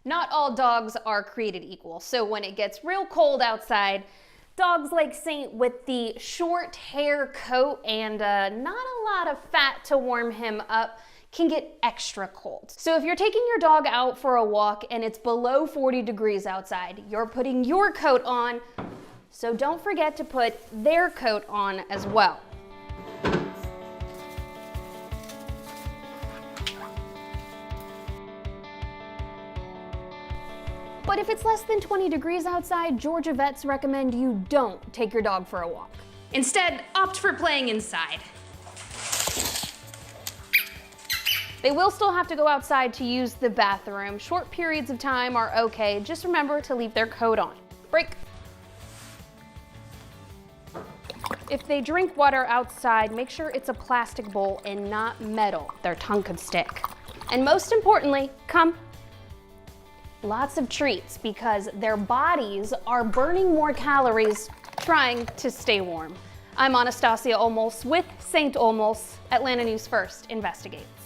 Not all dogs are created equal, so when it gets real cold outside, dogs like Saint with the short hair coat and not a lot of fat to warm him up can get extra cold. So if you're taking your dog out for a walk and it's below 40 degrees outside, you're putting your coat on, so don't forget to put their coat on as well. But if it's less than 20 degrees outside, Georgia vets recommend you don't take your dog for a walk. Instead, opt for playing inside. They will still have to go outside to use the bathroom. Short periods of time are okay. Just remember to leave their coat on. Break. If they drink water outside, make sure it's a plastic bowl and not metal. Their tongue could stick. And most importantly, come. Lots of treats because their bodies are burning more calories trying to stay warm. I'm Anastasia Olmos with Saint Olmos. Atlanta News First investigates.